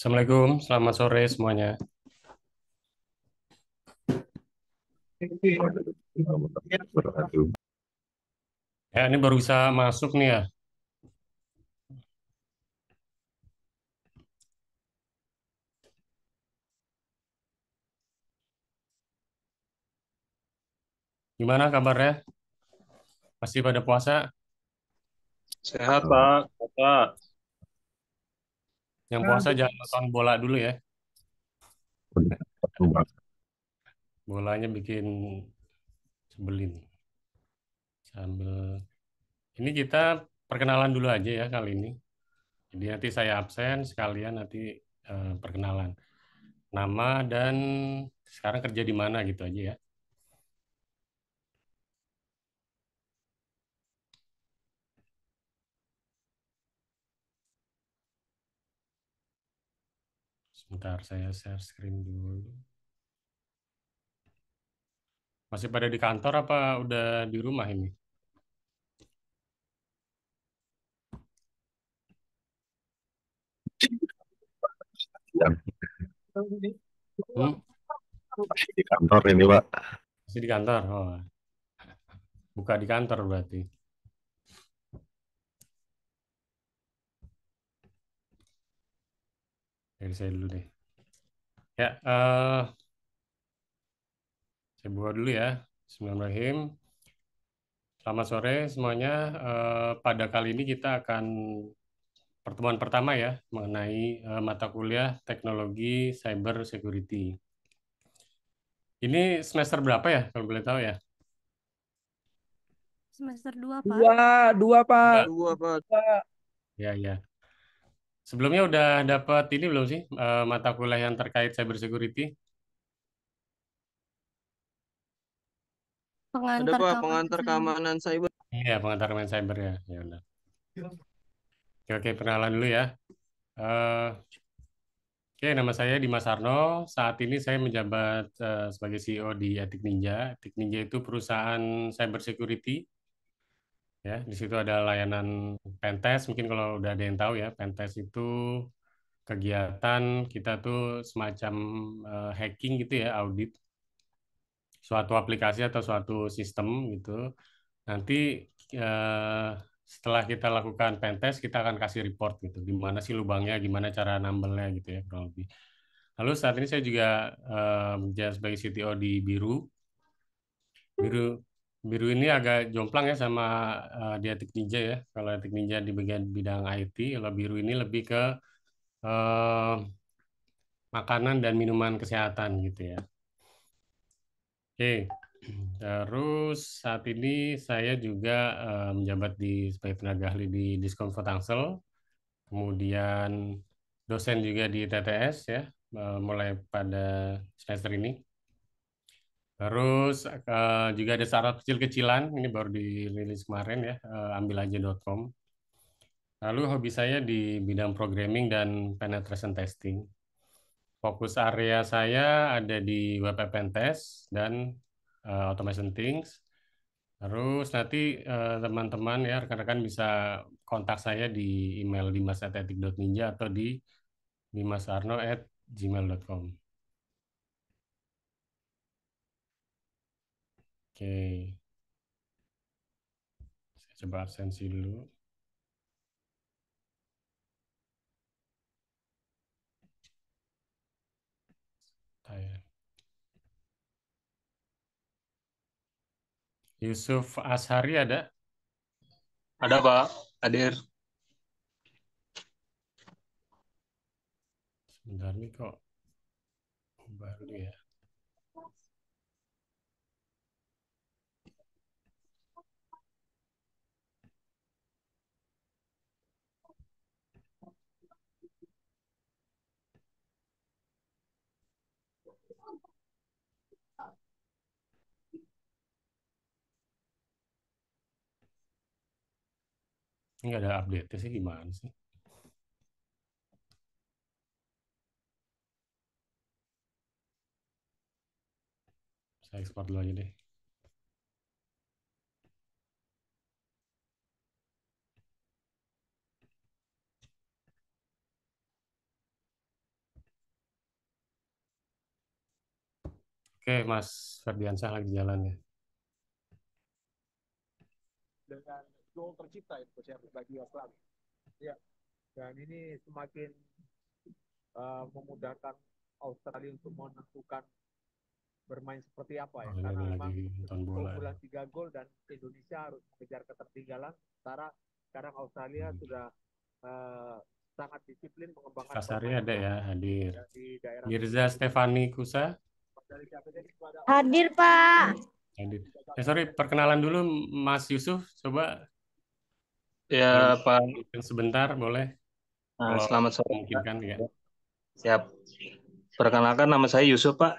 Assalamualaikum, selamat sore semuanya. Ya, ini baru bisa masuk nih ya. Gimana kabarnya? Masih pada puasa? Sehat, Pak. Bapak. Yang puasa jangan nonton bola dulu ya. Bolanya bikin sebelin. Sambil ini kita perkenalan dulu aja ya kali ini. Jadi nanti saya absen sekalian nanti perkenalan. Nama dan sekarang kerja di mana gitu aja ya. Sebentar saya share screen dulu. Masih pada di kantor apa udah di rumah ini? Yang Hmm? masih di kantor ini, Pak. Masih di kantor? Oh, buka di kantor berarti. Dari saya dulu deh. Ya, saya buka dulu ya. Bismillahirrahmanirrahim. Selamat sore semuanya. Pada kali ini kita akan pertemuan pertama ya mengenai mata kuliah Teknologi Cyber Security. Ini semester berapa ya kalau boleh tahu ya? Semester 2 Pak. Dua, Pak. Dua. Dua, Pak. Dua. Ya, ya. Sebelumnya udah dapat ini belum sih mata kuliah yang terkait cyber security? Ada, Pengantar Pak, keamanan pengantar cyber. keamanan cyber. Iya, pengantar main cyber ya. Ya udah. Oke, oke, perkenalan dulu ya. Eh, Oke, nama saya Dimas Arno. Saat ini saya menjabat sebagai CEO di Etik Ninja. Etik Ninja itu perusahaan cyber security. Ya, di situ ada layanan pentest. Mungkin kalau udah ada yang tahu ya, pentest itu kegiatan kita tuh semacam hacking gitu ya, audit suatu aplikasi atau suatu sistem gitu. Nanti eh, setelah kita lakukan pentest, kita akan kasih report gitu, gimana sih lubangnya, gimana cara nambelnya gitu ya kurang lebih. Lalu saat ini saya juga menjadi sebagai CTO di Biru. Biru Biru ini agak jomplang ya sama di Etik Ninja ya. Kalau Etik Ninja di bagian bidang IT, kalau Biru ini lebih ke eh, makanan dan minuman kesehatan gitu ya. Oke, terus saat ini saya juga menjabat sebagai tenaga ahli di Discomfort Tangsel, kemudian dosen juga di TTS ya, mulai pada semester ini. Terus juga ada startup kecil-kecilan, ini baru dirilis kemarin ya, ambilaja.com. Lalu hobi saya di bidang programming dan penetration testing. Fokus area saya ada di web app and test dan automation things. Terus nanti teman-teman ya rekan-rekan bisa kontak saya di email dimas@etik.ninja atau di dimasarno@gmail.com. Oke, saya coba absensi dulu. Saya. Yusuf Ashari ada? Ada, Pak. Hadir. Sebentar nih kok baru ya. Ini nggak ada update sih gimana sih? Saya ekspor dulu aja deh. Oke, Mas Ferdiansyah lagi jalan ya. Dengan gol tercipta itu saya bagi Australia. Ya, dan ini semakin memudahkan Australia untuk menentukan bermain seperti apa ya, Oh, karena ini lagi memang nonton bola. keunggulan 3 gol dan Indonesia harus mengejar ketertinggalan. Sekarang Australia sudah sangat disiplin mengembangkan Fasari permainan ada ya hadir. di daerah Mirza Stefani Kusa Hadir, Pak. hadir. Sorry, perkenalan dulu Mas Yusuf. Coba Ya, Pak. sebentar boleh, Nah, kalau selamat sore, Pak. memungkinkan ya. Siap. Perkenalkan, nama saya Yusuf, Pak.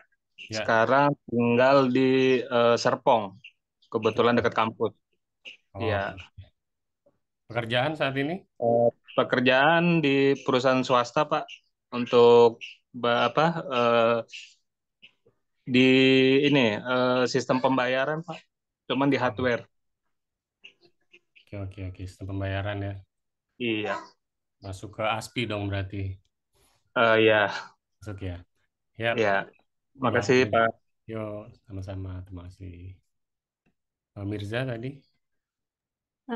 Ya. Sekarang tinggal di Serpong. Kebetulan dekat kampus. Oh, Iya. pekerjaan saat ini? Pekerjaan di perusahaan swasta, Pak. Untuk apa? Di ini sistem pembayaran, Pak. Cuman di hardware. Oke. Sistem pembayaran ya. Iya. Masuk ke ASPI dong berarti. Ya. Masuk ya. Ya. Ya. Makasih, Pak. Yo, sama-sama. Terima kasih. Mirza tadi?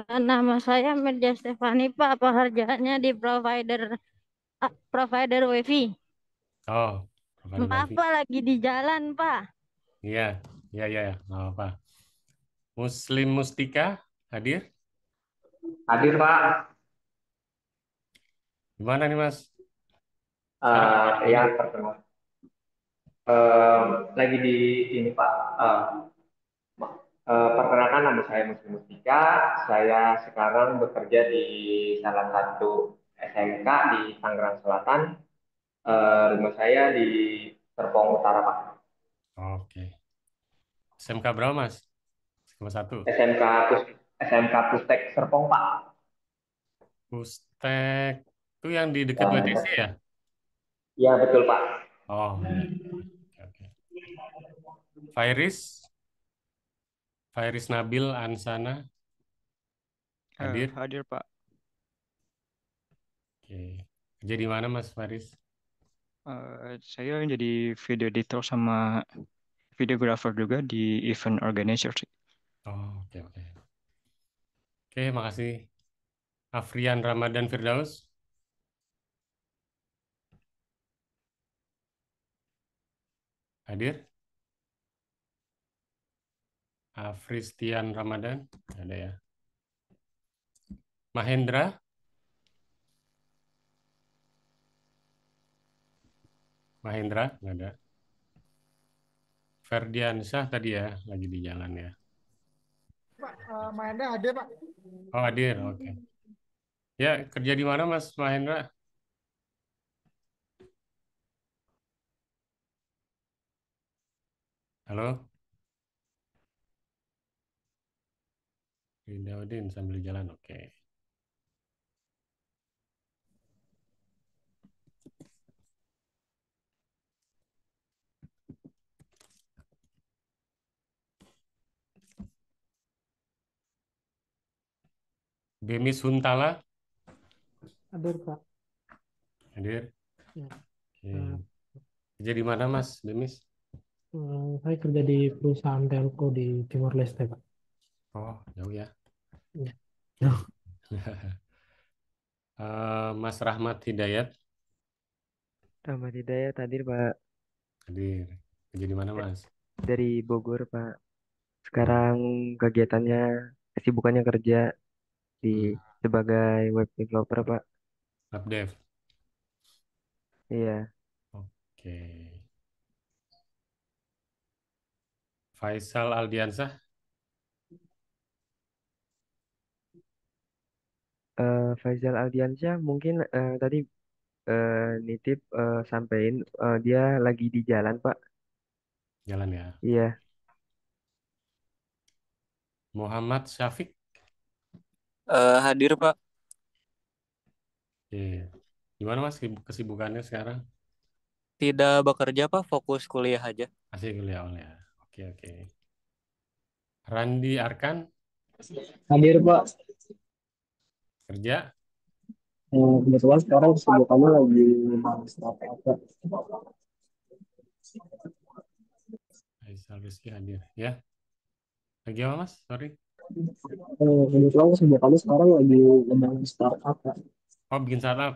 Nama saya Mirja Stefani, Pak. Pekerjaannya di provider WiFi. Oh, provider Maaf, wifi. Pak, lagi di jalan, Pak. Iya. Nggak apa-apa. Muslim Mustika hadir? Hadir Pak. Gimana nih Mas? Sekarang Ya perkenalkan. Lagi di ini Pak. Perkenalkan, nama saya Muslim Mustika. Saya sekarang bekerja di salah satu SMK di Tangerang Selatan. Rumah saya di Serpong Utara Pak. Oke. SMK berapa Mas? SMK 1. SMK Pustek Serpong Pak. Pustek itu yang di dekat WTC ya? Ya betul Pak. Oh iya. Oke. Fairis Nabil Ansana hadir? Hadir Pak. Oke. Kerja di mana Mas Fairis? Saya jadi video editor sama videographer juga di event organizer sih. Oh, oke. Oke, makasih. Afrian Ramadan Firdaus hadir? Afristian Ramadan ada ya? Mahendra nggak ada. Ferdiansyah tadi ya, lagi di jalan ya. Pak, Mahendra hadir Pak. Oh hadir, oke. Ya, kerja di mana Mas Mahendra? Halo? Rindaudin sambil jalan, oke. Demis Huntala Hadir Pak. hadir. Ya. Oke. Kerja di mana Mas Demis? Saya kerja di perusahaan telco di Timor Leste Pak. Oh, jauh ya. Ya. Mas Rahmat Hidayat Rahmat Hidayat hadir Pak, hadir. Kerja di mana Mas? dari Bogor Pak. Sekarang kegiatannya, kesibukannya kerja sebagai web developer Pak. Updev. Iya. Oke. Faisal Aldiansah Faizal Aldiansyah mungkin tadi nitip sampein dia lagi di jalan Pak. jalan ya. Iya. Muhammad Syafiq. Hadir Pak. Oke. Gimana Mas kesibukannya sekarang? Tidak bekerja Pak, fokus kuliah aja. Masih kuliah ya. Oke. Randi Arkan Hadir Pak. kerja? Kebetulan sekarang kesibukannya lagi bahas apa. Faisal Rizky hadir. Ya, lagi apa Mas? Sorry. Kebetulan kerja kami sekarang lagi ngembangin startup, Pak. Oh, bikin startup.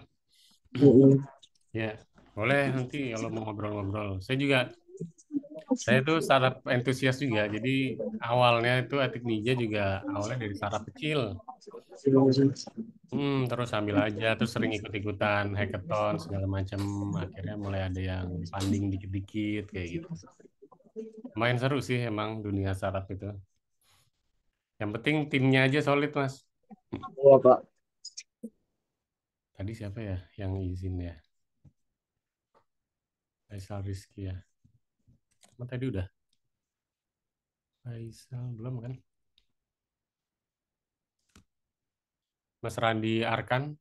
Mm-mm. Ya, boleh nanti kalau mau ngobrol-ngobrol. Saya tuh startup entusias juga. Jadi awalnya itu Etik Ninja juga awalnya dari startup kecil. Terus ambil aja, terus sering ikut-ikutan hackathon segala macam. Akhirnya mulai ada yang funding dikit-dikit kayak gitu. Lumayan seru sih emang dunia startup itu. Yang penting timnya aja solid, Mas. Iya, Pak. Tadi siapa ya yang izin ya? Faisal Rizky ya. Tadi udah. Faisal belum kan? Mas Randi Arkan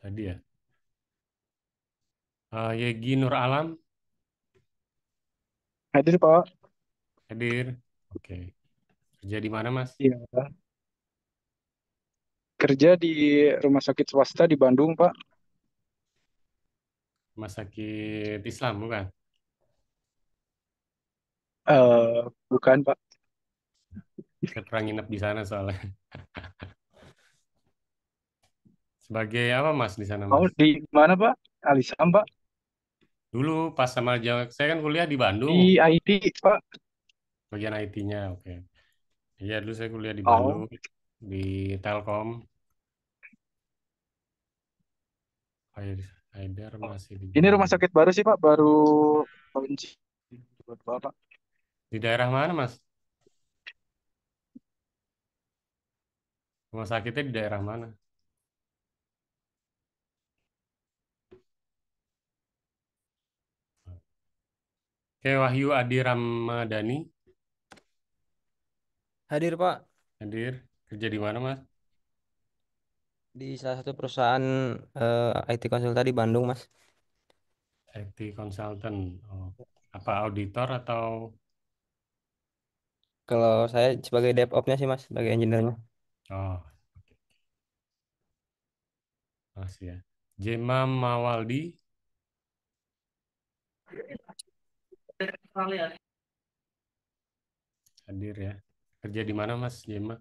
tadi ya. Yegi Nur Alam Hadir Pak. hadir. Oke. Kerja di mana Mas? Iya. Kerja di rumah sakit swasta di Bandung Pak. Rumah sakit Islam bukan? Bukan Pak. Saya pernah nginep di sana soalnya. Sebagai apa Mas di sana Oh Mas? di mana Pak? Alisam Pak. Dulu pas sama saya kan kuliah di Bandung, Di IT Pak. bagian IT-nya. Oke. Iya dulu saya kuliah di Bandung Oh. di Telkom. Haidar masih di Ini rumah Bandung. sakit baru sih Pak. Baru launching buat Bapak. Di daerah mana Mas? Rumah sakitnya di daerah mana? Oke, Wahyu Adi Ramadhani Hadir Pak hadir. Kerja di mana Mas? di salah satu perusahaan IT konsultan di Bandung Mas. IT consultant. Oh. Apa auditor atau Kalau saya sebagai DevOps-nya sih Mas, sebagai engineer-nya. oh, masih ya. Jema Mawaldi hadir ya. Kerja di mana Mas Jema?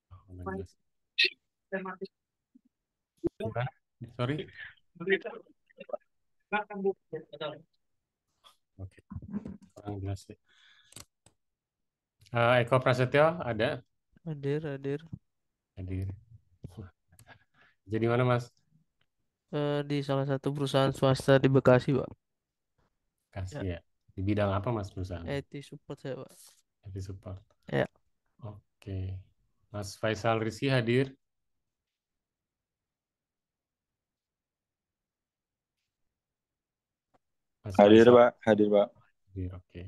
Oh, nggak jelas. Gimana? Sorry. Oke. Kurang jelas ya. Eko Prasetyo ada? Hadir. Hadir. Jadi mana Mas? Di salah satu perusahaan swasta di Bekasi, Pak. Kasih Ya, ya. Di bidang apa Mas perusahaan? IT support saya, Pak. IT support. Ya. Oke. Mas Faisal Rizky hadir? Mas Hadir Faisal Pak, hadir Pak. hadir, oke.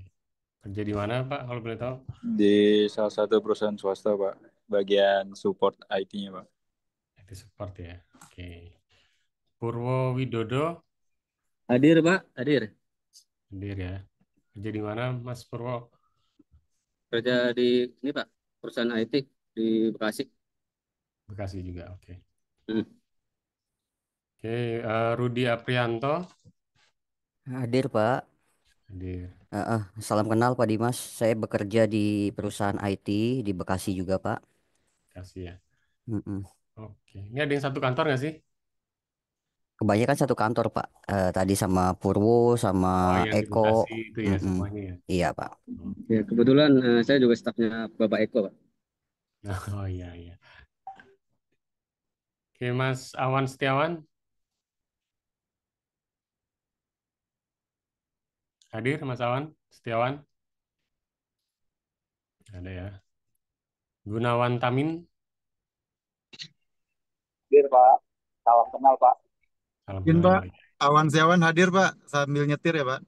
Kerja di mana Pak kalau boleh tahu? Di salah satu perusahaan swasta Pak, bagian support IT-nya Pak. IT support ya. Oke. Purwo Widodo Hadir Pak, hadir. hadir ya. Kerja di mana Mas Purwo? Kerja di ini Pak, perusahaan IT di Bekasi. Bekasi juga, oke. Hmm. Oke, Rudi Aprianto Hadir Pak. hadir. Salam kenal Pak Dimas. Saya bekerja di perusahaan IT di Bekasi juga Pak. Bekasi ya. Mm-mm. Oke. Ini ada yang satu kantor nggak sih? Kebanyakan satu kantor Pak. Tadi sama Purwo, sama Oh, yang di Eko. Bekasi itu ya semuanya ya. Iya Pak. Ya, kebetulan saya juga stafnya Bapak Eko Pak. Oh iya. Oke, Mas Awan Setiawan hadir, Mas Awan Setiawan? Ada ya. Gunawan Tamin. Hadir Pak. Salam kenal Pak. Salam Mungkin kenal. Pak, Awan Setiawan hadir Pak, sambil nyetir ya Pak.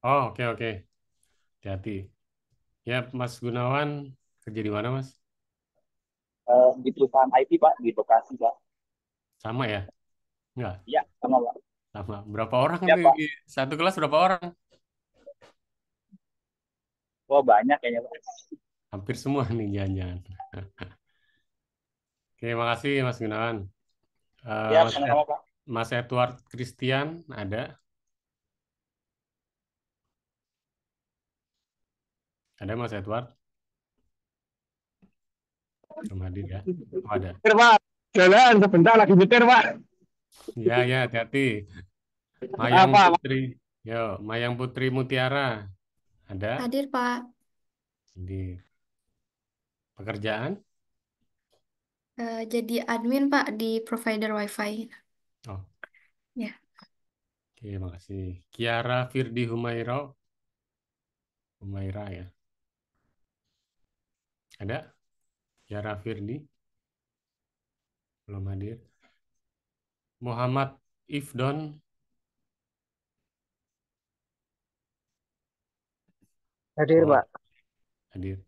Oh, oke. Hati-hati. Ya, Mas Gunawan kerja di mana, Mas? Di perusahaan IT Pak, di Bekasi Pak. Sama ya? Enggak? Iya, sama Pak. Sama. Berapa orang Ya, nih? Pak. Di satu kelas berapa orang? Wah, banyak kayaknya Pak. Hampir semua nih jangan-jangan. Oke, makasih Mas Gunawan. Ya, Mas sama-sama Pak. Mas Edward Christian ada? Ada Mas Edward? Belum hadir ya? Oh, ada. Nyetir, Pak. Jalan sebentar lagi nyetir, Pak. Ya, ya, hati-hati. Mayang Apa? Putri. Yo, Mayang Putri Mutiara. Ada? Hadir, Pak. Di pekerjaan? Jadi admin, Pak, di provider WiFi. Oh, Ya. oke, makasih. Kiara Firdi Humaira. Humaira ya. Ada? Kiara Firdi? Belum hadir. Muhammad Ifdon. Hadir, Oh, Pak. hadir.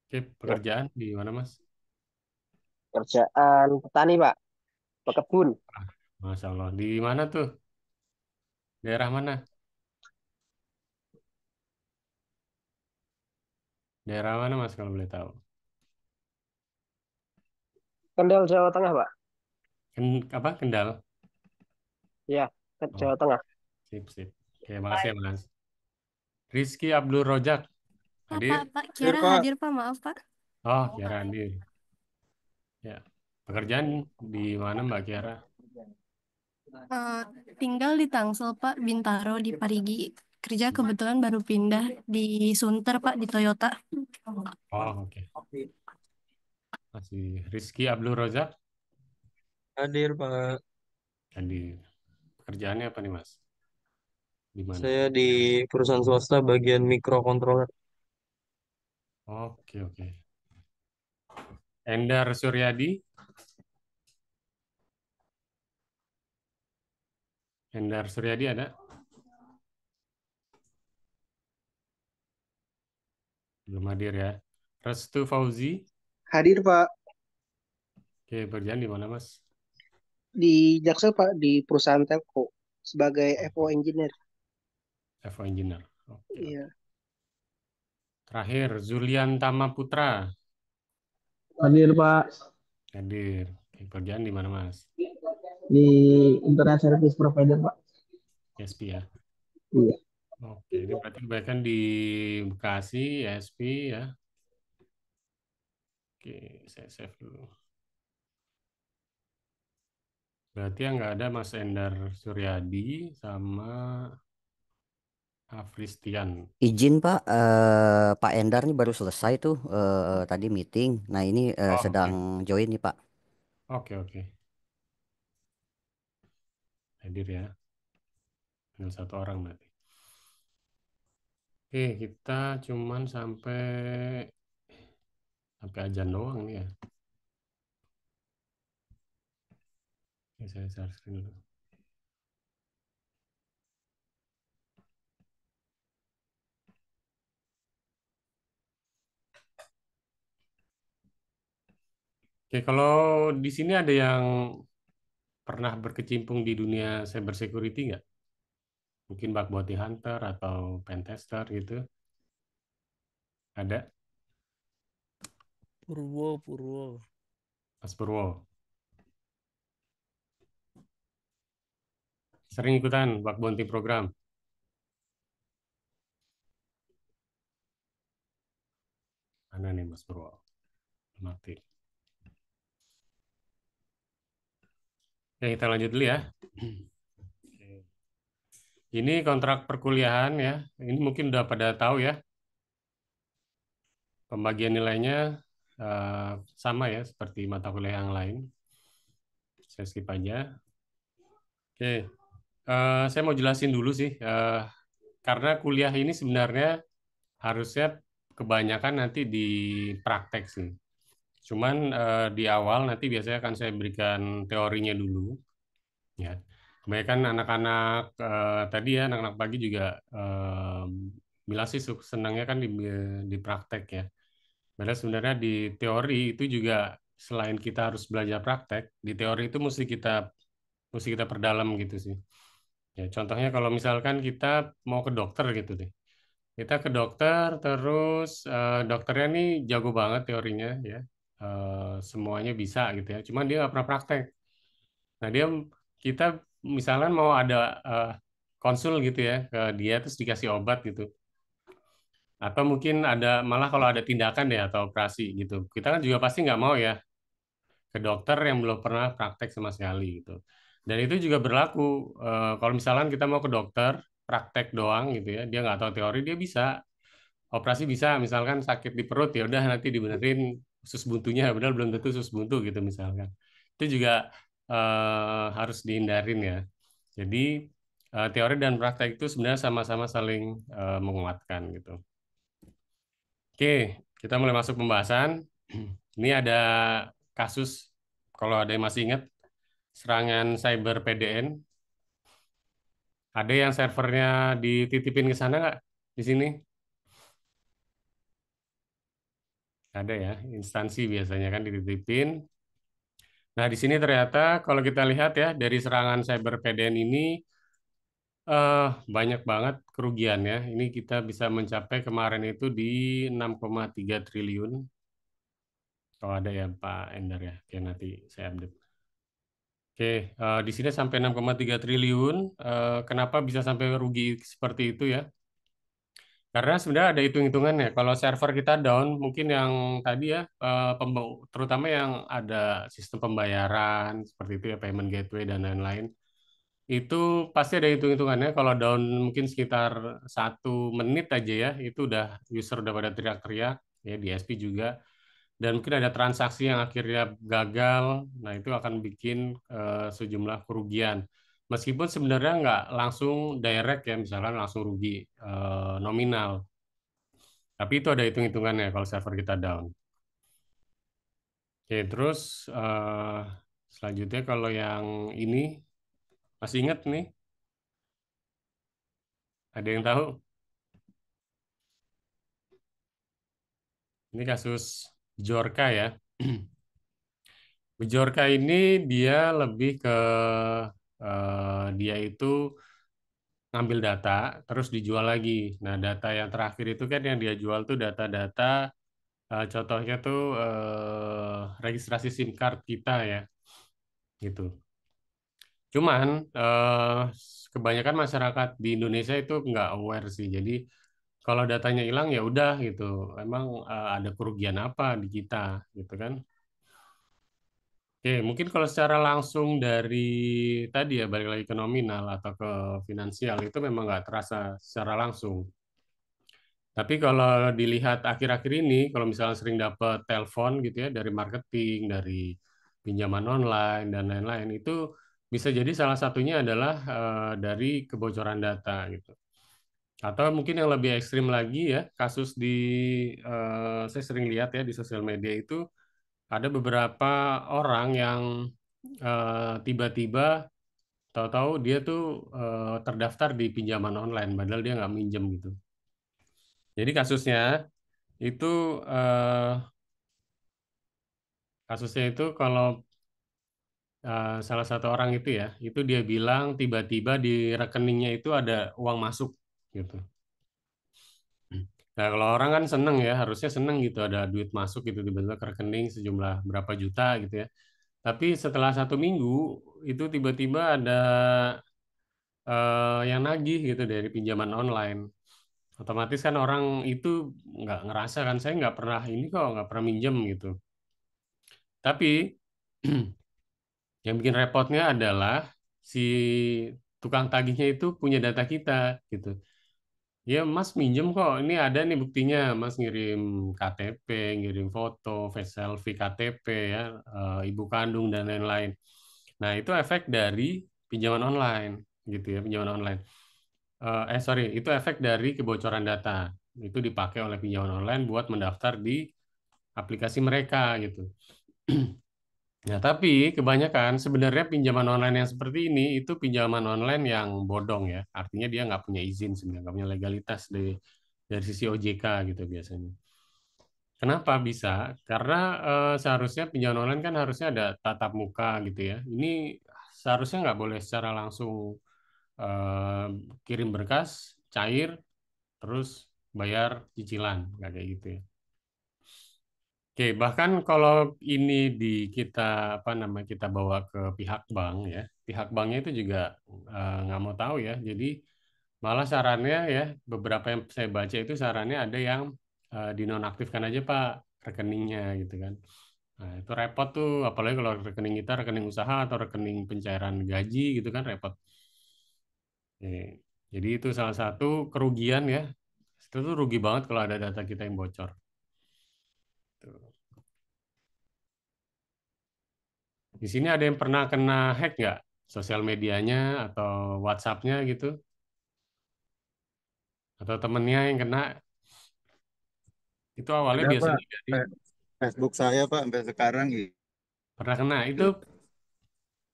Oke, pekerjaan di mana, Mas? Kerjaan petani, Pak. Pekebun. Masya Allah. Di mana tuh? Daerah mana? Daerah mana, Mas, kalau boleh tahu? Kendal, Jawa Tengah, Pak. Apa? Kendal? Iya, Oh, Jawa Tengah. sip, sip. Oke, makasih ya, Mas. Rizky Abdul Rojak. Hadir? Pak, Kiara hadir, Pak. Maaf, Pak. Oh, Kiara hadir. Ya. Pekerjaan di mana, Mbak Kiara? Tinggal di Tangsel, Pak. Bintaro di Parigi. Kerja kebetulan baru pindah di Sunter, Pak, di Toyota. Oh, oke. Masih Rizky Abdul Rojak? Hadir, Pak. Hadir. Pekerjaannya apa nih, Mas? Di mana? Saya di perusahaan swasta bagian microcontroller. Oke, oke. Endar Suryadi? Endar Suryadi ada? Belum hadir ya. Restu Fauzi? Hadir, Pak. Oke, pekerjaan di mana, Mas? Di Jaksel, Pak, di perusahaan telco sebagai FO engineer. FO Engineer. Oke. Iya. Terakhir, Zulian Tama Putra. Hadir, Pak. Hadir. Oke, pekerjaan di mana, Mas? Di Internet Service Provider, Pak. SP ya? Iya. Oke, ini berarti kebanyakan di Bekasi, SP ya. Oke, saya save dulu. Berarti yang nggak ada Mas Endar Suryadi sama Afristian. Izin Pak, Pak Endar nih baru selesai tuh tadi meeting. Nah ini Oh, sedang join nih Pak. oke, oke. Hadir ya. Tinggal satu orang berarti. Oke, kita cuman sampai ajan doang nih ya. Oke, saya share screen dulu. Oke, kalau di sini ada yang pernah berkecimpung di dunia cyber security nggak? Mungkin bug bounty hunter atau pen tester gitu. Ada? Purwo. Mas Purwo. Sering ikutan bug bounty program? Mana nih Mas Purwo? Mati. Oke, kita lanjut dulu ya. Ini kontrak perkuliahan ya. Ini mungkin udah pada tahu ya. Pembagian nilainya sama ya seperti mata kuliah yang lain. Saya skip aja. Oke, saya mau jelasin dulu sih. Karena kuliah ini sebenarnya harusnya kebanyakan nanti di praktek sih. Cuman di awal nanti biasanya akan saya berikan teorinya dulu. Ya, kebanyakan anak-anak tadi ya, anak-anak pagi juga bilang sih senangnya kan di praktek ya. Padahal sebenarnya di teori itu juga selain kita harus belajar praktek, di teori itu mesti kita perdalam gitu sih. Ya, contohnya kalau misalkan kita mau ke dokter gitu deh. Kita ke dokter terus dokternya nih jago banget teorinya ya. Semuanya bisa gitu ya. Cuman dia nggak pernah praktek. Nah, dia kita misalkan mau ada konsul gitu ya ke dia terus dikasih obat gitu. Atau mungkin ada malah kalau ada tindakan ya atau operasi gitu. Kita kan juga pasti nggak mau ya ke dokter yang belum pernah praktek sama sekali gitu. Dan itu juga berlaku kalau misalkan kita mau ke dokter praktek doang gitu ya, dia nggak tahu teori dia bisa operasi bisa misalkan sakit di perut ya udah nanti dibenerin usus buntunya padahal belum tentu usus buntu gitu misalkan. Itu juga harus dihindarin ya. Jadi teori dan praktek itu sebenarnya sama-sama saling menguatkan gitu. Oke, kita mulai masuk pembahasan. Ini ada kasus, kalau ada yang masih ingat, serangan cyber PDN. Ada yang servernya dititipin ke sana nggak? Di sini? Ada ya, instansi biasanya kan dititipin. Nah, di sini ternyata kalau kita lihat ya, dari serangan cyber PDN ini, banyak banget kerugian ya. Ini kita bisa mencapai kemarin itu di 6,3 triliun. Kalau ada ya Pak Endar ya, oke nanti saya update. Oke, di sini sampai 6,3 triliun. Kenapa bisa sampai rugi seperti itu ya? Karena sebenarnya ada hitung-hitungannya. Kalau server kita down, mungkin yang tadi ya, terutama yang ada sistem pembayaran seperti itu ya, payment gateway dan lain-lain. Itu pasti ada hitung-hitungannya. Kalau down mungkin sekitar 1 menit aja ya, itu udah user udah pada teriak-teriak ya di SP juga. Dan mungkin ada transaksi yang akhirnya gagal. Nah itu akan bikin sejumlah kerugian. Meskipun sebenarnya nggak langsung direct ya, misalkan langsung rugi nominal. Tapi itu ada hitung-hitungannya kalau server kita down. Oke, terus selanjutnya kalau yang ini masih ingat nih? Ada yang tahu? Ini kasus Bjorka ya. Bjorka ini dia lebih ke dia itu ngambil data terus dijual lagi. Nah, data yang terakhir itu kan yang dia jual tuh data-data contohnya tuh registrasi SIM card kita ya. Gitu. Cuman kebanyakan masyarakat di Indonesia itu nggak aware sih. Jadi kalau datanya hilang ya udah gitu. Emang ada kerugian apa di kita gitu kan? Oke, mungkin kalau secara langsung dari tadi ya balik lagi ke nominal atau ke finansial itu memang nggak terasa secara langsung. Tapi kalau dilihat akhir-akhir ini, kalau misalnya sering dapat telepon gitu ya dari marketing, dari pinjaman online dan lain-lain, itu bisa jadi salah satunya adalah dari kebocoran data gitu. Atau mungkin yang lebih ekstrim lagi ya, kasus di saya sering lihat ya di sosial media itu ada beberapa orang yang tiba-tiba tahu-tahu dia tuh terdaftar di pinjaman online, padahal dia nggak minjem gitu. Jadi itu eh, kasusnya itu kalau salah satu orang itu dia bilang tiba-tiba di rekeningnya itu ada uang masuk gitu. Nah kalau orang kan seneng ya, harusnya seneng gitu ada duit masuk gitu tiba-tiba ke rekening sejumlah berapa juta gitu ya. Tapi setelah 1 minggu itu tiba-tiba ada yang nagih gitu dari pinjaman online. Otomatis kan orang itu nggak ngerasa kan saya nggak pernah ini kok nggak pernah minjem gitu. Tapi yang bikin repotnya adalah si tukang tagihnya itu punya data kita gitu. Ya Mas minjem kok, ini ada nih buktinya. Mas ngirim KTP, ngirim foto, face selfie KTP ya, ibu kandung dan lain-lain. Nah itu efek dari pinjaman online gitu ya, pinjaman online. Sorry, itu efek dari kebocoran data. Itu dipakai oleh pinjaman online buat mendaftar di aplikasi mereka gitu. Nah, tapi kebanyakan sebenarnya pinjaman online yang seperti ini itu pinjaman online yang bodong ya. Artinya dia nggak punya izin sebenarnya, nggak punya legalitas dari sisi OJK gitu biasanya. Kenapa bisa? Karena seharusnya pinjaman online kan harusnya ada tatap muka gitu ya. Ini seharusnya nggak boleh secara langsung eh, kirim berkas, cair, terus bayar cicilan, nggak kayak gitu ya. Oke, bahkan kalau ini kita apa namanya kita bawa ke pihak bank ya, pihak banknya itu juga nggak mau tahu ya. Jadi malah sarannya ya beberapa yang saya baca itu sarannya ada yang dinonaktifkan aja Pak rekeningnya gitu kan. Nah, itu repot tuh, apalagi kalau rekening kita rekening usaha atau rekening pencairan gaji gitu kan repot. Oke. Jadi itu salah satu kerugian ya. Itu tuh rugi banget kalau ada data kita yang bocor. Tuh. Di sini ada yang pernah kena hack nggak? Sosial medianya atau WhatsApp-nya gitu? Atau temennya yang kena? Itu awalnya Ada Pak, biasanya dari Facebook saya Pak sampai sekarang pernah kena. Itu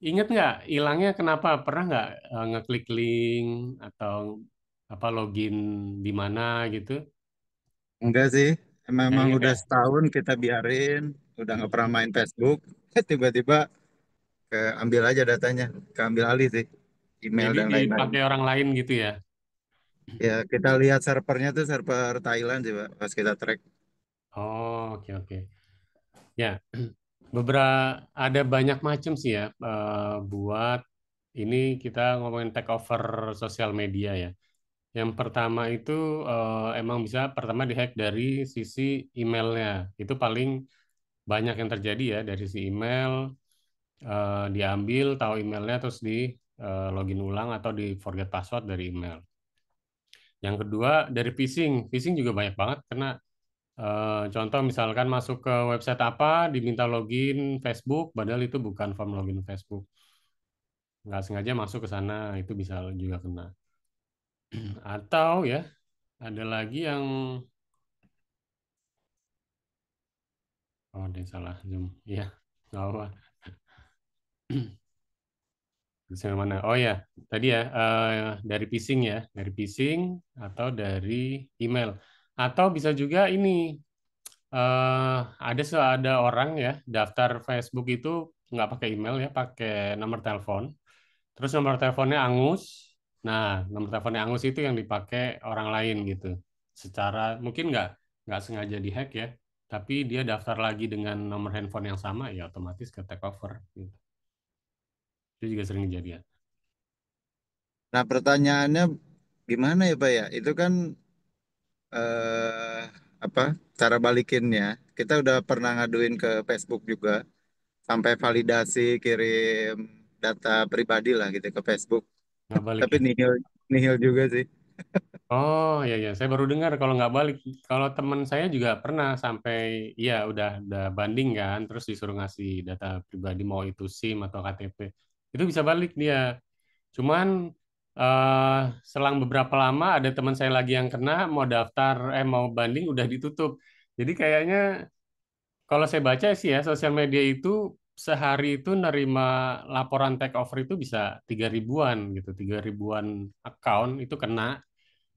inget nggak hilangnya kenapa? Pernah nggak ngeklik link atau apa login di mana gitu? enggak sih. Nggak Memang inget udah ya? setahun kita biarin, udah nggak pernah main Facebook. Tiba-tiba ambil aja datanya, keambil alih sih, email Jadi dan lain-lain. dipakai orang lain gitu ya? Ya kita lihat servernya tuh server Thailand sih Pak, pas kita track. Oh, oke oke. Ya, beberapa ada banyak macam sih ya buat ini kita ngomongin take over sosial media ya. Yang pertama itu emang bisa pertama dihack dari sisi emailnya. Itu paling banyak yang terjadi ya dari si email diambil tahu emailnya terus di login ulang atau di forget password dari email. Yang kedua dari phishing. Phishing juga banyak banget karena contoh misalkan masuk ke website apa diminta login Facebook padahal itu bukan form login Facebook. Nggak sengaja masuk ke sana itu bisa juga kena. Atau ya ada lagi yang oh ada yang salah Zoom. Iya, nggak apa. Bisa yang mana? Oh ya, tadi ya dari phishing ya, dari phishing atau dari email. Atau bisa juga ini ada orang ya daftar Facebook itu nggak pakai email ya, pakai nomor telepon. Terus nomor teleponnya angus. Nah, nomor teleponnya angus itu yang dipakai orang lain gitu. Secara mungkin nggak sengaja dihack ya, tapi dia daftar lagi dengan nomor handphone yang sama ya otomatis ke take over gitu. Itu juga sering kejadian. Nah pertanyaannya gimana ya Pak ya? Itu kan eh, apa cara balikinnya? Kita udah pernah ngaduin ke Facebook juga sampai validasi kirim data pribadi lah gitu ke Facebook. Nggak balik Tapi ya. nihil nihil juga sih. Oh ya ya, saya baru dengar kalau nggak balik. Kalau teman saya juga pernah sampai ya udah banding kan, terus disuruh ngasih data pribadi mau itu SIM atau KTP, itu bisa balik dia. Cuman eh, selang beberapa lama ada teman saya lagi yang kena mau daftar mau banding udah ditutup. Jadi kayaknya kalau saya baca sih ya sosial media itu sehari itu nerima laporan take over itu bisa 3 ribuan gitu, 3 ribuan account itu kena.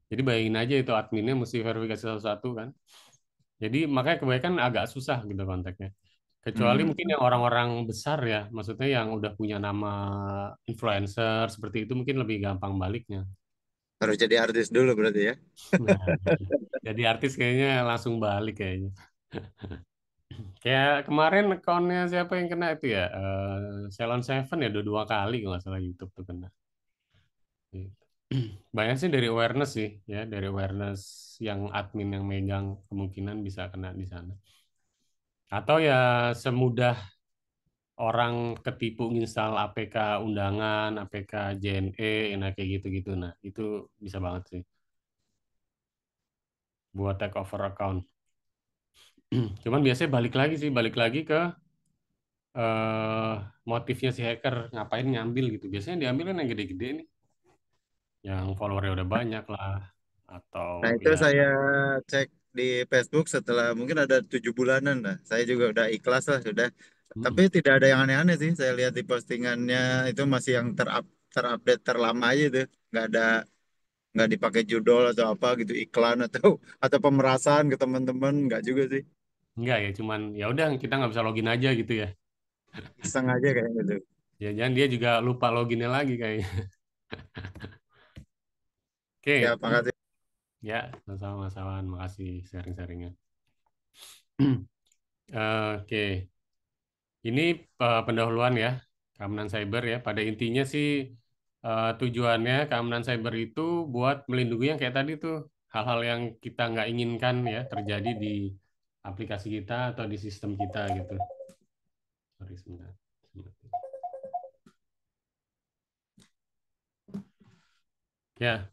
Jadi bayangin aja itu adminnya mesti verifikasi satu-satu kan. Jadi makanya kebanyakan agak susah gitu kontaknya. Kecuali Hmm, mungkin yang orang-orang besar ya, maksudnya yang udah punya nama influencer seperti itu mungkin lebih gampang baliknya. harus jadi artis dulu berarti ya. Nah, jadi artis kayaknya langsung balik kayaknya. Kayak kemarin akunnya siapa yang kena itu ya? Salon Seven ya dua kali kalau nggak salah YouTube tuh kena. Gitu. Banyak sih dari awareness sih ya, dari awareness yang admin yang megang kemungkinan bisa kena di sana. Atau ya semudah orang ketipu install APK undangan, APK JNE, nah kayak gitu-gitu. Nah, itu bisa banget sih buat take over account. Cuman biasanya balik lagi ke eh, motifnya si hacker ngapain ngambil gitu. Biasanya diambil kan yang gede-gede nih, yang followernya udah banyak lah, atau Nah itu ya saya cek di Facebook setelah mungkin ada 7 bulanan lah. Saya juga udah ikhlas lah sudah. Tapi tidak ada yang aneh-aneh sih. Saya lihat di postingannya itu masih yang terupdate terlama aja tuh. Nggak dipakai judul atau apa gitu iklan atau pemerasan ke teman-teman nggak juga sih. enggak ya, cuman ya udah kita nggak bisa login aja gitu ya. Iseng aja kayak gitu. Ya jangan dia juga lupa loginnya lagi kayaknya. Ya, Oke, makasih. ya sama-sama Mas Awan, makasih sharing-sharingnya. Oke, ini pendahuluan ya, keamanan cyber ya. Pada intinya sih tujuannya keamanan cyber itu buat melindungi yang kayak tadi tuh, hal-hal yang kita nggak inginkan ya terjadi di aplikasi kita atau di sistem kita gitu. Sorry sebentar. Ya,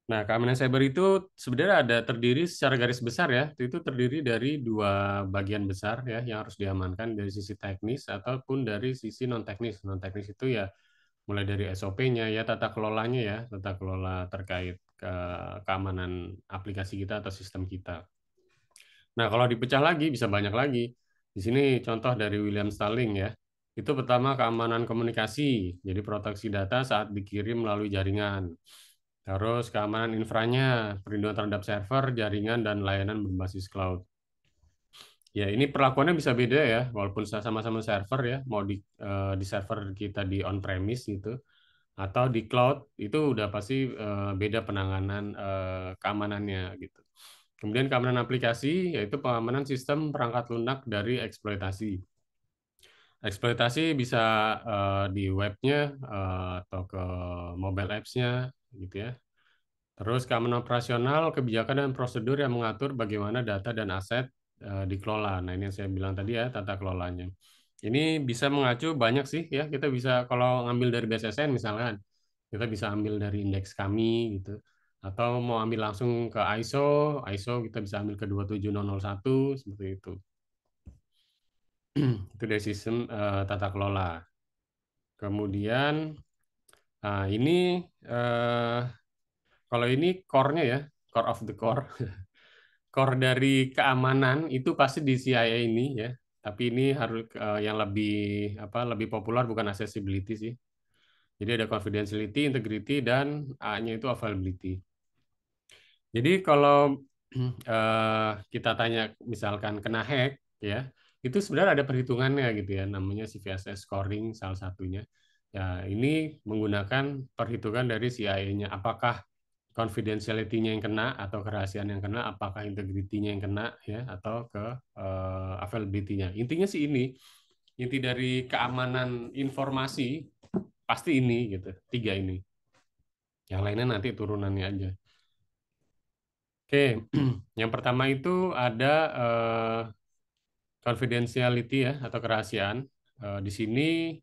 nah keamanan cyber itu sebenarnya ada terdiri secara garis besar ya, itu terdiri dari dua bagian besar ya yang harus diamankan dari sisi teknis ataupun dari sisi non teknis. Non teknis itu ya mulai dari SOP-nya ya, tata kelolanya ya, tata kelola terkait keamanan aplikasi kita atau sistem kita. Nah, kalau dipecah lagi bisa banyak lagi. Di sini contoh dari William Stalling ya. Itu pertama keamanan komunikasi, jadi proteksi data saat dikirim melalui jaringan. Terus keamanan infranya, perlindungan terhadap server, jaringan, dan layanan berbasis cloud. Ya, ini perlakuannya bisa beda ya, walaupun sama-sama server ya, mau di server kita di on-premise gitu, atau di cloud, itu udah pasti beda penanganan keamanannya gitu. Kemudian keamanan aplikasi, yaitu pengamanan sistem perangkat lunak dari eksploitasi. Eksploitasi bisa di webnya atau ke mobile apps-nya gitu ya. Terus keamanan operasional, kebijakan dan prosedur yang mengatur bagaimana data dan aset dikelola. Nah, ini yang saya bilang tadi ya, tata kelolanya. Ini bisa mengacu banyak sih ya, kita bisa kalau ngambil dari BSSN misalkan, kita bisa ambil dari indeks kami gitu. Atau mau ambil langsung ke ISO kita bisa ambil ke 27001 seperti itu. Itu dari sistem tata kelola. Kemudian ini kalau ini core-nya ya, core of the core. Core dari keamanan itu pasti di CIA ini ya. Tapi ini harus yang lebih populer bukan accessibility sih. Jadi ada confidentiality, integrity, dan A-nya itu availability. Jadi kalau kita tanya misalkan kena hack ya, itu sebenarnya ada perhitungannya gitu ya, namanya CVSS scoring salah satunya. Ya, ini menggunakan perhitungan dari CIA-nya. Apakah confidentiality-nya yang kena atau kerahasiaan yang kena, apakah integrity-nya yang kena ya atau ke availability-nya. Intinya sih ini, inti dari keamanan informasi pasti ini gitu, 3 ini. Yang lainnya nanti turunannya aja. Oke, yang pertama itu ada confidentiality ya atau kerahasiaan. Di sini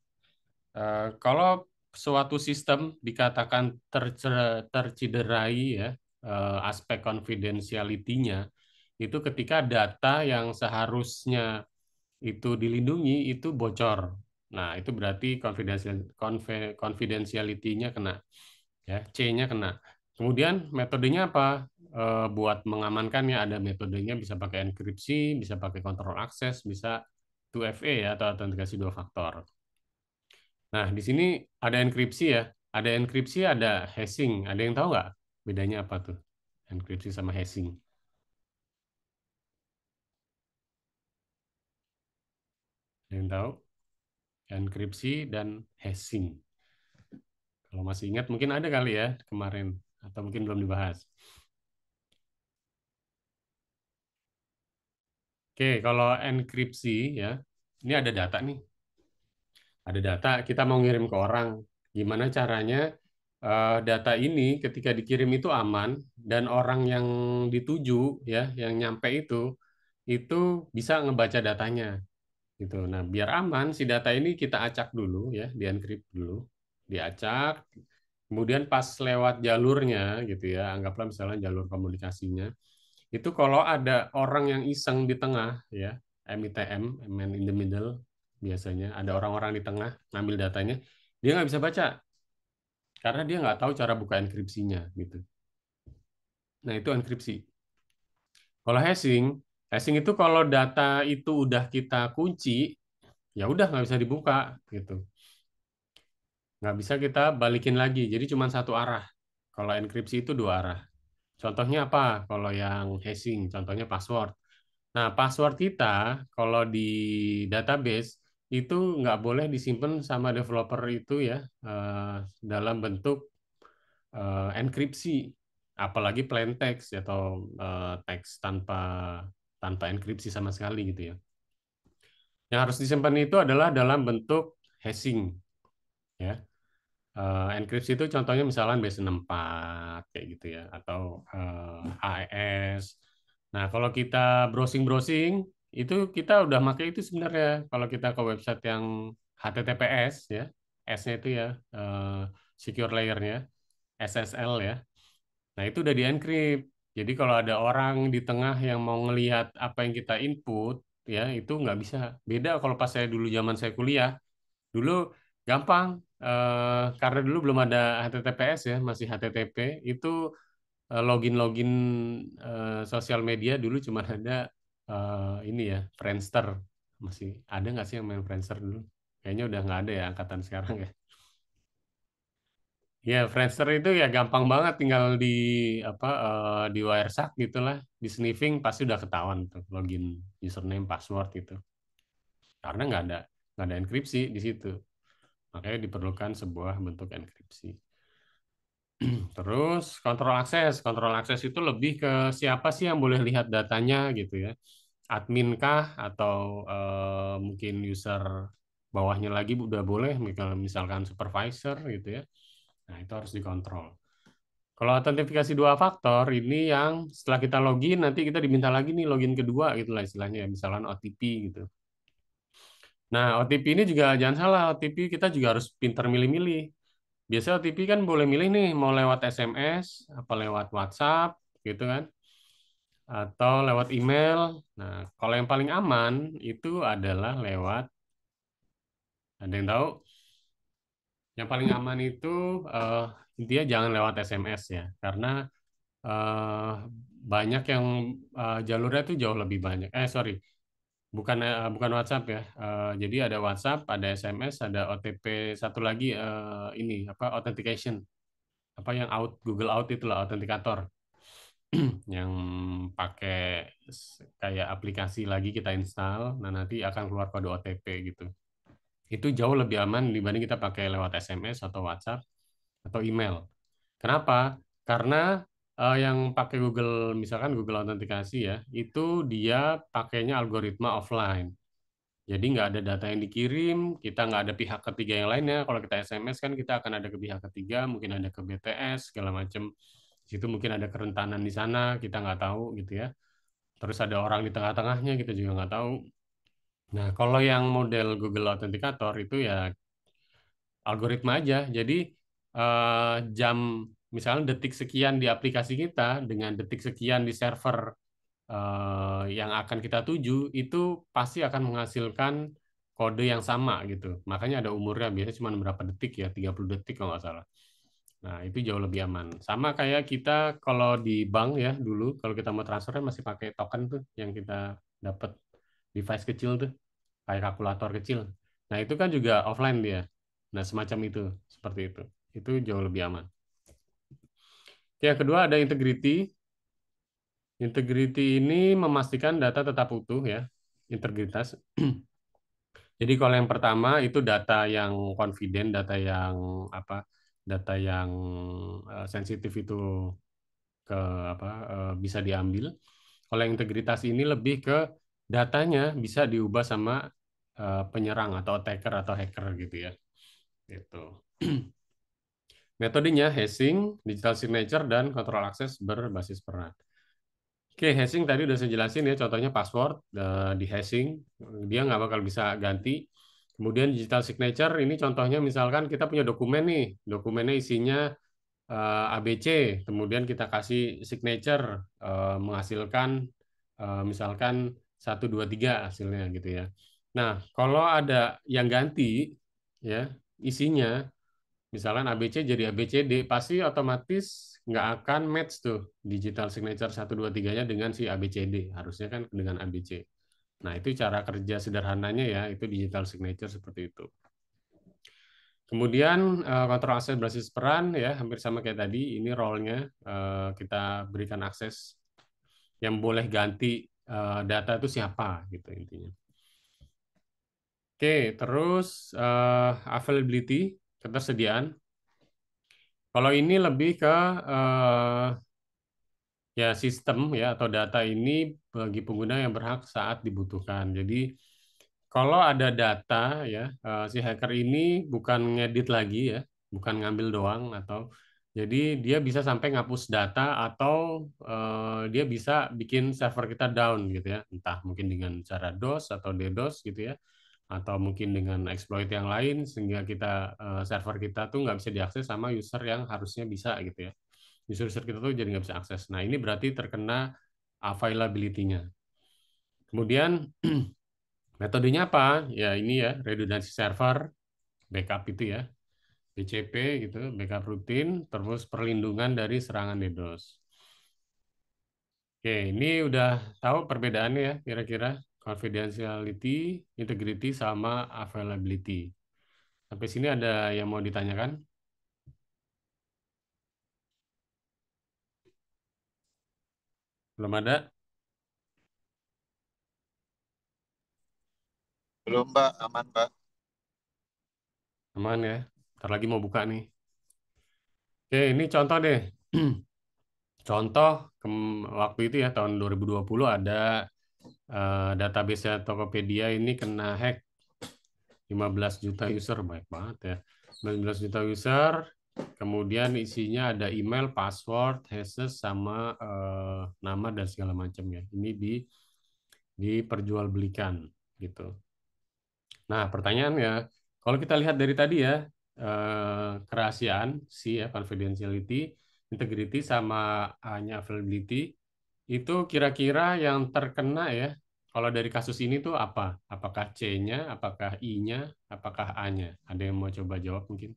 kalau suatu sistem dikatakan tercederai ya aspek confidentiality-nya itu ketika data yang seharusnya itu dilindungi itu bocor. Nah, itu berarti confidentiality-nya kena. Ya, C-nya kena. Kemudian metodenya apa? Buat mengamankannya ada metodenya, bisa pakai enkripsi, bisa pakai kontrol akses, bisa 2FA ya atau autentikasi 2 faktor. Nah, di sini ada enkripsi ya. Ada enkripsi, ada hashing. Ada yang tahu nggak bedanya apa tuh? Enkripsi sama hashing. Ada yang tahu? Enkripsi dan hashing. Kalau masih ingat mungkin ada kali ya kemarin atau mungkin belum dibahas. Oke, kalau enkripsi ya, ini ada data nih. Ada data, kita mau ngirim ke orang. Gimana caranya data ini ketika dikirim itu aman dan orang yang dituju ya, yang nyampe itu bisa ngebaca datanya. Gitu. Nah, biar aman si data ini kita acak dulu ya, dienkrip dulu, diacak. Kemudian pas lewat jalurnya gitu ya, anggaplah misalnya jalur komunikasinya. Itu kalau ada orang yang iseng di tengah ya, MITM, man in the middle, biasanya ada orang-orang di tengah ngambil datanya, dia nggak bisa baca karena dia nggak tahu cara buka enkripsinya gitu. Nah, itu enkripsi. Kalau hashing itu kalau data itu udah kita kunci, ya udah nggak bisa dibuka gitu. Nggak bisa kita balikin lagi. Jadi cuma satu arah. Kalau enkripsi itu 2 arah. Contohnya apa? Kalau yang hashing, contohnya password. Nah, password kita kalau di database itu nggak boleh disimpan sama developer itu ya dalam bentuk enkripsi, apalagi plain text atau teks tanpa tanpa enkripsi sama sekali gitu ya. Yang harus disimpan itu adalah dalam bentuk hashing ya. Enkripsi itu contohnya misalnya base64 kayak gitu ya, atau AES. Nah, kalau kita browsing itu kita udah pakai itu sebenarnya. Kalau kita ke website yang HTTPS ya, S-nya itu ya, secure layer-nya, SSL ya. Nah, itu udah di-encrypt. Jadi kalau ada orang di tengah yang mau ngelihat apa yang kita input ya, itu nggak bisa. Beda kalau pas saya dulu zaman saya kuliah. Dulu gampang, karena dulu belum ada HTTPS ya, masih HTTP. Itu login sosial media dulu cuma ada ini ya, Friendster. Masih ada nggak sih yang main Friendster dulu? Kayaknya udah nggak ada ya angkatan sekarang ya. Ya, Friendster itu ya gampang banget, tinggal di apa di Wireshark gitulah, di sniffing pasti udah ketahuan tuh login, username, password gitu. Karena nggak ada enkripsi di situ. Makanya diperlukan sebuah bentuk enkripsi. Terus kontrol akses itu lebih ke siapa sih yang boleh lihat datanya gitu ya. Admin kah atau mungkin user bawahnya lagi udah boleh, misalkan supervisor gitu ya. Nah, itu harus dikontrol. Kalau autentifikasi 2 faktor ini yang setelah kita login nanti kita diminta lagi nih login kedua gitu lah istilahnya ya, misalkan OTP gitu. Nah, OTP ini juga jangan salah, OTP kita juga harus pintar milih-milih. Biasanya OTP kan boleh milih nih, mau lewat SMS, apa lewat WhatsApp, gitu kan, atau lewat email. Nah, kalau yang paling aman itu adalah lewat, ada yang tahu? Yang paling aman itu intinya jangan lewat SMS ya, karena banyak yang jalurnya itu jauh lebih banyak. Sorry, bukan WhatsApp ya. Jadi ada WhatsApp, ada SMS, ada OTP satu lagi ini apa authentication, apa yang Google Out itulah autentikator yang pakai kayak aplikasi lagi kita install, nah nanti akan keluar kode OTP gitu. Itu jauh lebih aman dibanding kita pakai lewat SMS atau WhatsApp atau email. Kenapa? Karena yang pakai Google, misalkan Google Autentikasi ya, itu dia pakainya algoritma offline. Jadi nggak ada data yang dikirim, kita nggak ada pihak ketiga yang lainnya. Kalau kita SMS kan kita akan ada ke pihak ketiga, mungkin ada ke BTS, segala macam. Situ mungkin ada kerentanan di sana, kita nggak tahu gitu ya. Terus ada orang di tengah-tengahnya, kita juga nggak tahu. Nah, kalau yang model Google Authenticator itu ya algoritma aja. Jadi jam misalnya detik sekian di aplikasi kita dengan detik sekian di server yang akan kita tuju itu pasti akan menghasilkan kode yang sama gitu. Makanya ada umurnya, biasanya cuma berapa detik ya, 30 detik kalau nggak salah. Nah, itu jauh lebih aman. Sama kayak kita kalau di bank ya dulu, kalau kita mau transfer masih pakai token tuh yang kita dapat device kecil tuh, kayak kalkulator kecil. Nah, itu kan juga offline dia. Nah, semacam itu, seperti itu. Itu jauh lebih aman. Yang kedua ada integrity. Integrity ini memastikan data tetap utuh ya, integritas. Jadi kalau yang pertama itu data yang confident, data yang apa? Data yang sensitif itu ke apa bisa diambil. Kalau yang integritas ini lebih ke datanya bisa diubah sama penyerang atau attacker atau hacker gitu ya. Gitu. Metodenya hashing, digital signature, dan kontrol akses berbasis peran. Oke, hashing tadi udah saya jelasin ya, contohnya password di hashing, dia nggak bakal bisa ganti. Kemudian digital signature, ini contohnya misalkan kita punya dokumen nih, dokumennya isinya ABC, kemudian kita kasih signature, menghasilkan misalkan 1, 2, 3 hasilnya gitu ya. Nah, kalau ada yang ganti, ya isinya, misalkan ABC jadi ABCD, pasti otomatis nggak akan match tuh digital signature 1, 2, 3-nya dengan si ABCD. Harusnya kan dengan ABC. Nah, itu cara kerja sederhananya ya, itu digital signature seperti itu. Kemudian kontrol akses berbasis peran ya, hampir sama kayak tadi. Ini role-nya kita berikan akses yang boleh ganti data itu siapa gitu intinya. Oke, terus availability, ketersediaan. Kalau ini lebih ke ya sistem ya atau data ini bagi pengguna yang berhak saat dibutuhkan. Jadi kalau ada data ya si hacker ini bukan ngedit lagi ya, bukan ngambil doang atau jadi dia bisa sampai ngapus data atau dia bisa bikin server kita down gitu ya, entah mungkin dengan cara DOS atau DDoS gitu ya, atau mungkin dengan exploit yang lain sehingga kita server kita tuh nggak bisa diakses sama user yang harusnya bisa gitu ya. User-user kita tuh jadi nggak bisa akses. Nah ini berarti terkena availability-nya. Kemudian metodenya apa? Ya ini ya redundancy server, backup itu ya, BCP gitu, backup rutin, terus perlindungan dari serangan DDoS. Oke, ini udah tahu perbedaannya ya kira-kira confidentiality, integrity, sama availability. Sampai sini ada yang mau ditanyakan? Belum ada? Belum, Pak. Aman, Pak. Aman ya. Ntar lagi mau buka nih. Oke, ini contoh deh. Contoh waktu itu ya tahun 2020 ada database Tokopedia ini kena hack 15 juta user, baik banget ya. 15 juta user, kemudian isinya ada email, password, hashes, sama nama dan segala macam ya. Ini diperjualbelikan gitu. Nah, pertanyaannya, kalau kita lihat dari tadi ya, kerahasiaan, C ya, confidentiality, integrity, sama A-nya availability, itu kira-kira yang terkena ya, kalau dari kasus ini tuh apa? Apakah C-nya, apakah I-nya, apakah A-nya? Ada yang mau coba jawab mungkin?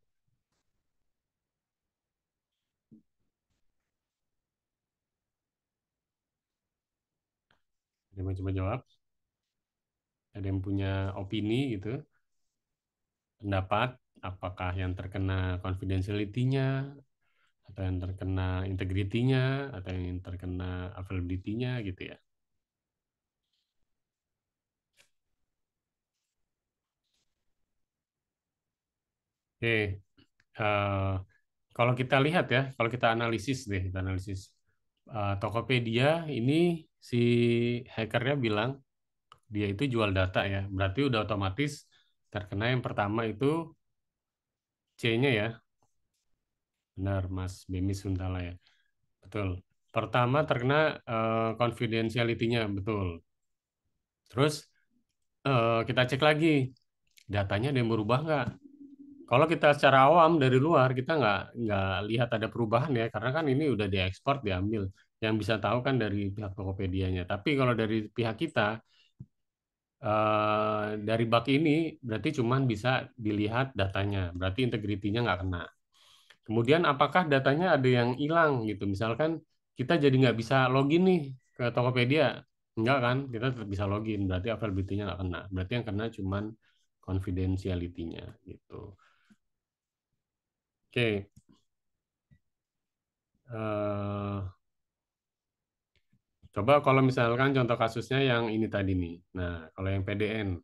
Ada yang mau coba jawab? Ada yang punya opini gitu? Pendapat? Apakah yang terkena confidentiality-nya, atau yang terkena integrity-nya, atau yang terkena availability-nya gitu ya. Oke, kalau kita lihat ya, kalau kita analisis deh, kita analisis Tokopedia ini si hackernya bilang dia itu jual data ya, berarti udah otomatis terkena yang pertama itu C-nya ya, benar Mas Bemi Suntala ya, betul. Pertama terkena confidentiality-nya, betul. Terus kita cek lagi datanya ada yang berubah nggak? Kalau kita secara awam dari luar kita nggak lihat ada perubahan ya, karena kan ini udah diekspor diambil. Yang bisa tahu kan dari pihak Tokopedia-nya. Tapi kalau dari pihak kita dari bug ini berarti cuman bisa dilihat datanya, berarti integrity-nya nggak kena. Kemudian apakah datanya ada yang hilang gitu? Misalkan kita jadi nggak bisa login nih ke Tokopedia, enggak kan? Kita tetap bisa login, berarti availability-nya nggak kena. Berarti yang kena cuman confidentiality-nya gitu. Oke. Coba kalau misalkan contoh kasusnya yang ini tadi nih. Nah, kalau yang PDN.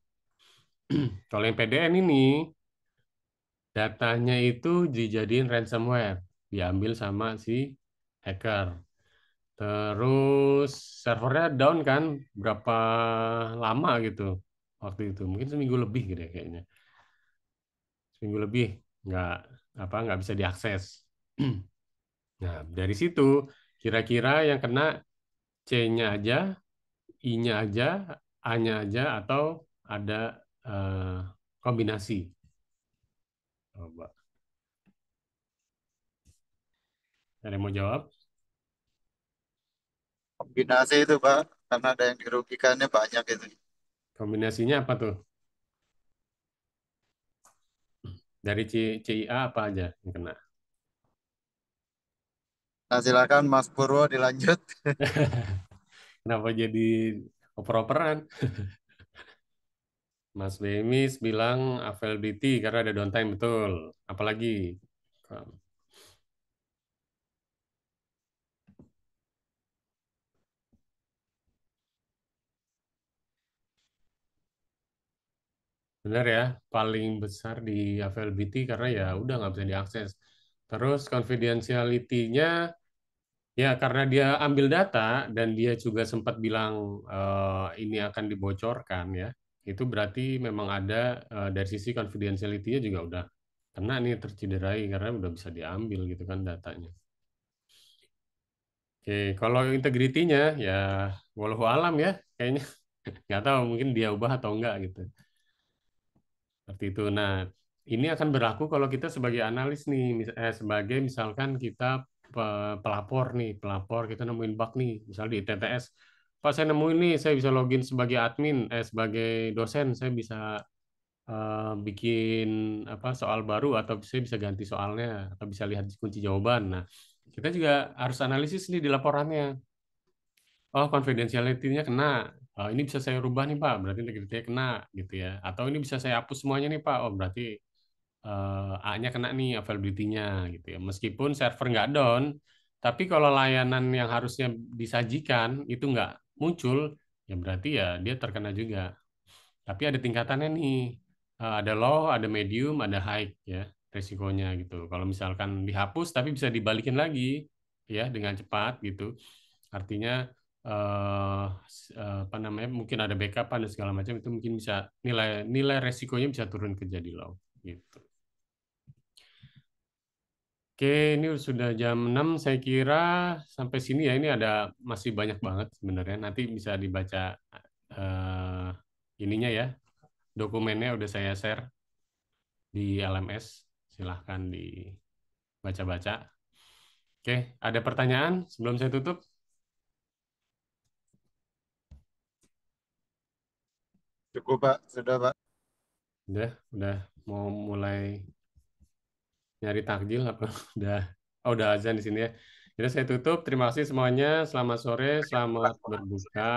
Kalau yang PDN ini, datanya itu dijadiin ransomware. Diambil sama si hacker. Terus servernya down kan berapa lama gitu waktu itu. Mungkin seminggu lebih gitu ya kayaknya. Seminggu lebih nggak bisa diakses. Nah, dari situ kira-kira yang kena C-nya aja, I-nya aja, A-nya aja, atau ada kombinasi. Coba. Ada yang mau jawab? Kombinasi itu, Pak. Karena ada yang dirugikannya banyak itu. Kombinasinya apa tuh? Dari CIA apa aja yang kena? Nah, silakan Mas Purwo dilanjut. Kenapa jadi oper-operan? Mas Bemis bilang availability karena ada downtime, betul. Apalagi? Benar ya, paling besar di availability karena ya udah nggak bisa diakses. Terus confidentiality-nya Ya, karena dia ambil data dan dia juga sempat bilang ini akan dibocorkan ya. Itu berarti memang ada dari sisi confidentiality-nya juga udah kena nih tercederai karena udah bisa diambil gitu kan datanya. Oke, kalau integritinya ya walau alam ya kayaknya nggak tahu mungkin dia ubah atau enggak gitu. Seperti itu. Nah, ini akan berlaku kalau kita sebagai analis nih, sebagai misalkan kita pelapor nih, pelapor kita nemuin bug nih, misal di TTS. Pak saya nemuin nih, saya bisa login sebagai admin, sebagai dosen, saya bisa bikin apa soal baru atau saya bisa ganti soalnya atau bisa lihat kunci jawaban. Nah, kita juga harus analisis nih di laporannya. Oh, confidentiality-nya kena. Oh, ini bisa saya rubah nih, Pak. Berarti integrity-nya kena gitu ya. Atau ini bisa saya hapus semuanya nih, Pak. Oh, berarti A-nya kena nih availability-nya gitu ya. Meskipun server nggak down, tapi kalau layanan yang harusnya disajikan itu nggak muncul, ya berarti ya dia terkena juga. Tapi ada tingkatannya nih. Ada low, ada medium, ada high ya resikonya gitu. Kalau misalkan dihapus tapi bisa dibalikin lagi ya dengan cepat gitu. Artinya apa namanya mungkin ada backup dan segala macam itu mungkin bisa nilai resikonya bisa turun ke jadi low gitu. Oke, ini sudah jam 6 saya kira sampai sini ya ini ada masih banyak banget sebenarnya. Nanti bisa dibaca ininya ya. Dokumennya udah saya share di LMS. Silahkan dibaca-baca. Oke, ada pertanyaan sebelum saya tutup? Cukup Pak, sudah Pak. Udah mau mulai nyari takjil apa udah azan di sini ya. Jadi saya tutup. Terima kasih semuanya. Selamat sore, selamat berbuka.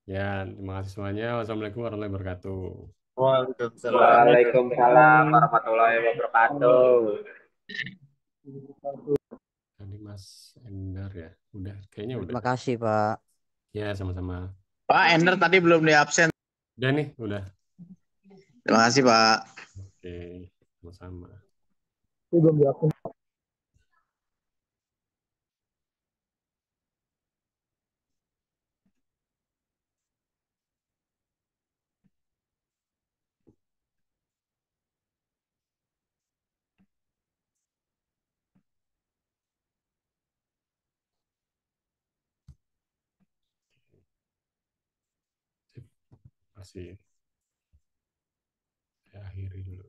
Ya, terima kasih semuanya. Wassalamualaikum warahmatullahi wabarakatuh. Waalaikumsalam warahmatullahi wabarakatuh. Tadi Mas Endar ya, udah kayaknya udah. Terima kasih, Pak. Ya, sama-sama. Pak Ender tadi belum di absen. Udah nih, udah. Terima kasih Pak. Oke, sama-sama. Belum di akun. Masih saya akhiri dulu.